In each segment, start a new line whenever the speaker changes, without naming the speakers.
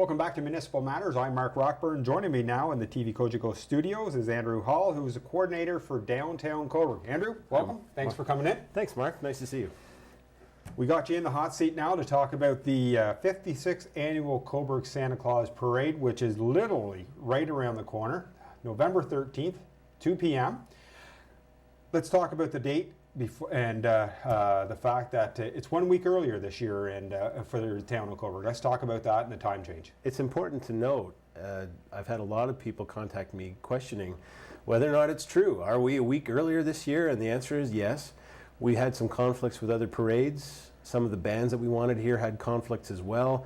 Welcome back to Municipal Matters. I'm Mark Rockburn. Joining me now in the TV Cogeco studios is Andrew Hall, who's the coordinator for downtown Cobourg. Andrew, welcome. Thanks for coming in.
Thanks, Mark. Nice to see you.
We got you in the hot seat now to talk about the 56th annual Cobourg Santa Claus Parade, which is literally right around the corner, November 13th, 2 p.m. Let's talk about the date before and the fact that it's 1 week earlier this year and for the town of Cobourg. Let's talk about that and the time change.
It's important to note, I've had a lot of people contact me questioning whether or not it's true. Are we a week earlier this year? And the answer is yes. We had some conflicts with other parades. Some of the bands that we wanted here had conflicts as well.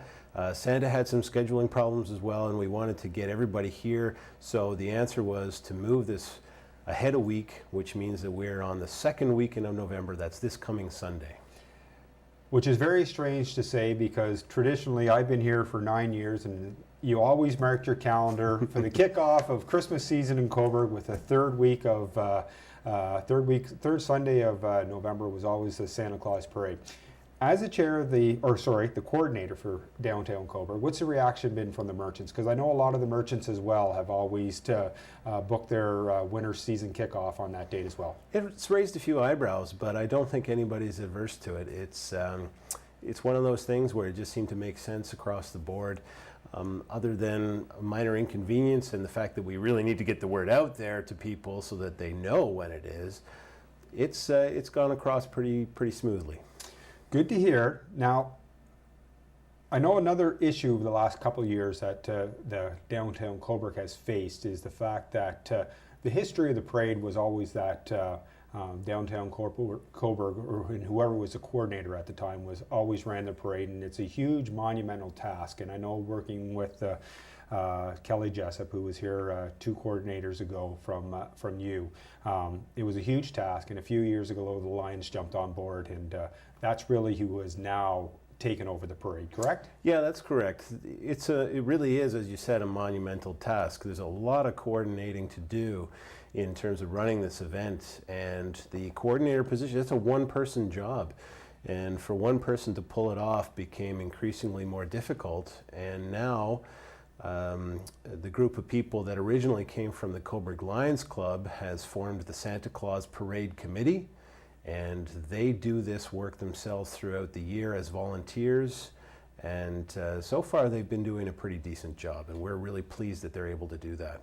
Santa had some scheduling problems as well, and we wanted to get everybody here. So the answer was to move this ahead a week, which means that we're on the second weekend of November. That's this coming Sunday.
Which is very strange to say because traditionally I've been here for 9 years and you always marked your calendar for the kickoff of Christmas season in Cobourg with the third Sunday of November was always the Santa Claus Parade. As the chair of the coordinator for downtown Cobourg, what's the reaction been from the merchants? Because I know a lot of the merchants as well have always booked their winter season kickoff on that date as well.
It's raised a few eyebrows, but I don't think anybody's adverse to it. It's one of those things where it just seemed to make sense across the board. Other than a minor inconvenience and the fact that we really need to get the word out there to people so that they know when it is, it's gone across pretty smoothly.
Good to hear. Now, I know another issue of the last couple of years that the downtown Cobourg has faced is the fact that the history of the parade was always that downtown Cobourg, or whoever was the coordinator at the time, was always ran the parade, and it's a huge monumental task. And I know working with Kelly Jessup, who was here 2 coordinators ago from you, it was a huge task. And a few years ago, the Lions jumped on board, and that's really who has now taken over the parade, correct?
Yeah, that's correct. It really is, as you said, a monumental task. There's a lot of coordinating to do in terms of running this event, and the coordinator position, that's a one-person job. And for one person to pull it off became increasingly more difficult. And now the group of people that originally came from the Cobourg Lions Club has formed the Santa Claus Parade Committee, and they do this work themselves throughout the year as volunteers. And so far they've been doing a pretty decent job, and we're really pleased that they're able to do that.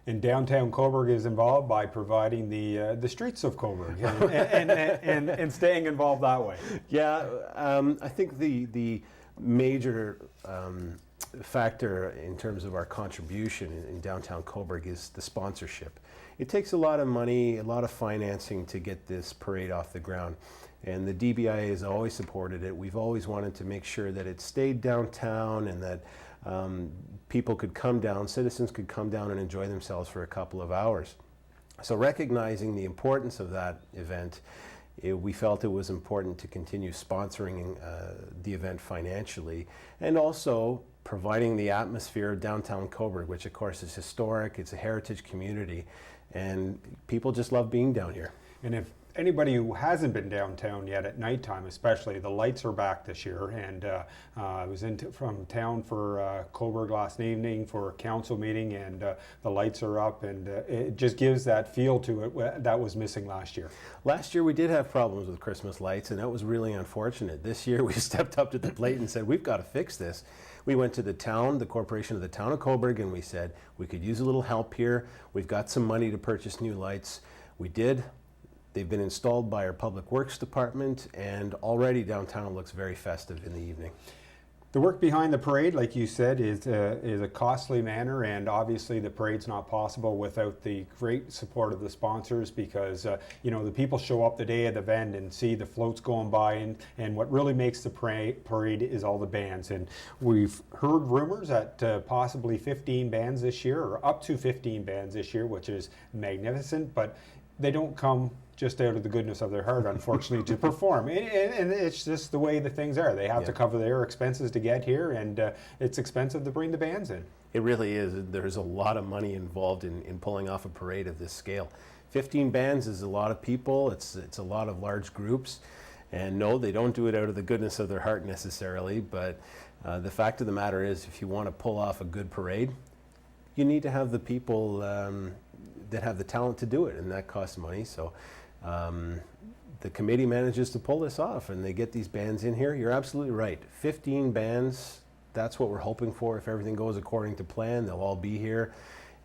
And downtown Cobourg is involved by providing the streets of Cobourg and staying involved that way.
Yeah, I think the major factor in terms of our contribution in downtown Cobourg is the sponsorship. It takes a lot of money, a lot of financing to get this parade off the ground. And the DBIA has always supported it. We've always wanted to make sure that it stayed downtown and that people could come down, citizens could come down and enjoy themselves for a couple of hours. So recognizing the importance of that event, we felt it was important to continue sponsoring the event financially, and also providing the atmosphere of downtown Cobourg, which of course is historic, it's a heritage community, and people just love being down here.
And if anybody who hasn't been downtown yet at nighttime especially, the lights are back this year, and I was from town for Cobourg last evening for a council meeting, and the lights are up, and it just gives that feel to it that was missing last year.
Last year we did have problems with Christmas lights, and that was really unfortunate. This year we stepped up to the plate and said, we've got to fix this. We went to the town, the corporation of the town of Cobourg, and we said, we could use a little help here. We've got some money to purchase new lights. We did. They've been installed by our Public Works Department, and already downtown looks very festive in the evening.
The work behind the parade, like you said, is a costly manner, and obviously the parade's not possible without the great support of the sponsors, because the people show up the day of the event and see the floats going by, and what really makes the parade is all the bands. And we've heard rumors that possibly 15 bands this year, or up to 15 bands this year, which is magnificent, but they don't come just out of the goodness of their heart, unfortunately, to perform. And it's just the way the things are. They have to cover their expenses to get here, and it's expensive to bring the bands in.
It really is. There's a lot of money involved in pulling off a parade of this scale. 15 bands is a lot of people. It's a lot of large groups. And no, they don't do it out of the goodness of their heart necessarily, but the fact of the matter is, if you want to pull off a good parade, you need to have the people that have the talent to do it, and that costs money. So the committee manages to pull this off, and they get these bands in here. You're absolutely right. 15 bands, that's what we're hoping for. If everything goes according to plan, they'll all be here.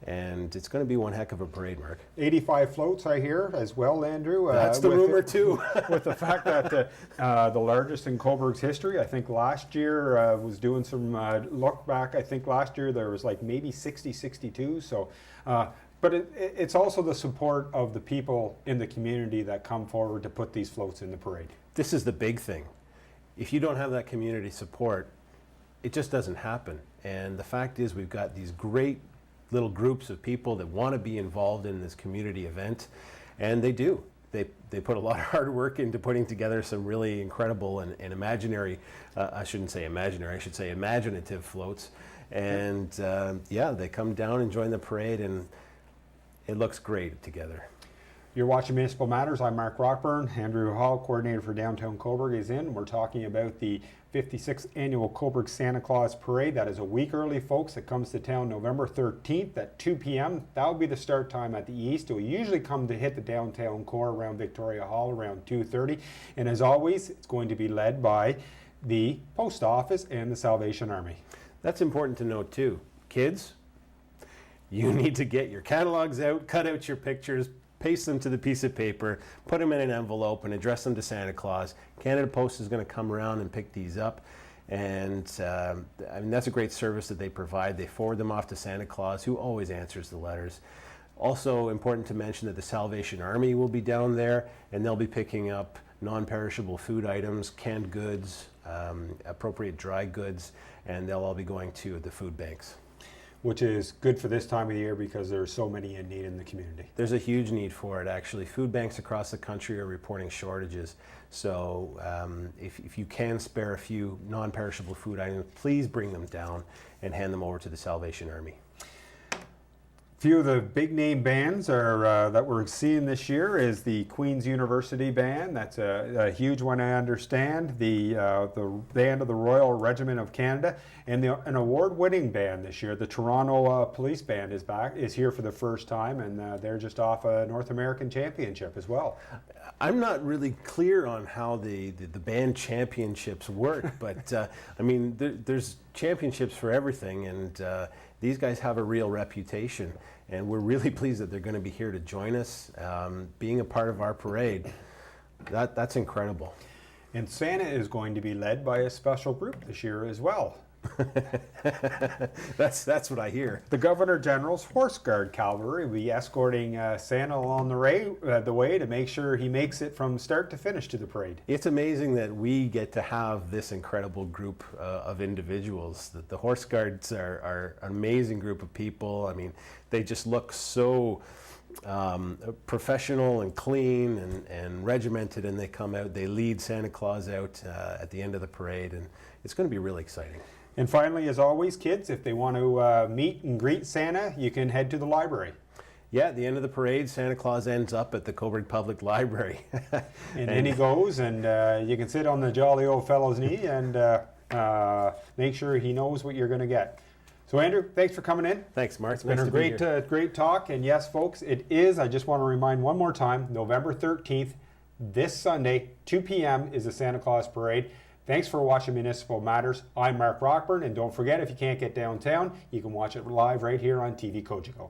And it's going to be one heck of a parade, Mark.
85 floats, I hear, as well, Andrew.
That's the rumor, too.
With the fact that the largest in Cobourg's history, I think last year was doing some look back. I think last year there was like maybe 60, 62. So, but it's also the support of the people in the community that come forward to put these floats in the parade.
This is the big thing. If you don't have that community support, it just doesn't happen. And the fact is, we've got these great little groups of people that want to be involved in this community event, and they do. They put a lot of hard work into putting together some really incredible and imaginary, I shouldn't say imaginary, I should say imaginative floats. And yeah, they come down and join the parade, and it looks great together.
You're watching Municipal Matters. I'm Mark Rockburn. Andrew Hall, coordinator for Downtown Cobourg, is in. We're talking about the 56th Annual Cobourg Santa Claus Parade. That is a week early, folks. It comes to town November 13th at 2 p.m. That will be the start time at the east. It will usually come to hit the downtown core around Victoria Hall around 2:30. And as always, it's going to be led by the Post Office and the Salvation Army.
That's important to note too. Kids, you need to get your catalogs out, cut out your pictures, paste them to the piece of paper, put them in an envelope, and address them to Santa Claus. Canada Post is going to come around and pick these up. And I mean, that's a great service that they provide. They forward them off to Santa Claus, who always answers the letters. Also important to mention that the Salvation Army will be down there, and they'll be picking up non-perishable food items, canned goods, appropriate dry goods, and they'll all be going to the food banks.
Which is good for this time of the year because there are so many in need in the community.
There's a huge need for it, actually. Food banks across the country are reporting shortages. So if you can spare a few non-perishable food items, please bring them down and hand them over to the Salvation Army.
Few of the big name bands are that we're seeing this year is the Queen's University Band. That's a huge one, I understand. The band of the Royal Regiment of Canada, and an award-winning band this year. The Toronto Police Band is here for the first time, and they're just off a North American championship as well.
I'm not really clear on how the band championships work, but I mean, there's championships for everything, and these guys have a real reputation, and we're really pleased that they're going to be here to join us, being a part of our parade. That's incredible.
And Santa is going to be led by a special group this year as well.
That's what I hear.
The Governor General's Horse Guard Cavalry will be escorting Santa along the way to make sure he makes it from start to finish to the parade.
It's amazing that we get to have this incredible group of individuals. The Horse Guards are an amazing group of people. I mean, they just look so professional and clean and regimented, and they come out, they lead Santa Claus out at the end of the parade, and it's going to be really exciting.
And finally, as always, kids, if they want to meet and greet Santa, you can head to the library.
Yeah, at the end of the parade, Santa Claus ends up at the Cobourg Public Library.
and in he goes, and you can sit on the jolly old fellow's knee and make sure he knows what you're going to get. So Andrew, thanks for coming in.
Thanks, Mark.
It's been a great talk. And yes, folks, it is, I just want to remind one more time, November 13th, this Sunday, 2 p.m. is the Santa Claus Parade. Thanks for watching Municipal Matters. I'm Mark Rockburn, and don't forget, if you can't get downtown, you can watch it live right here on TV Cogeco.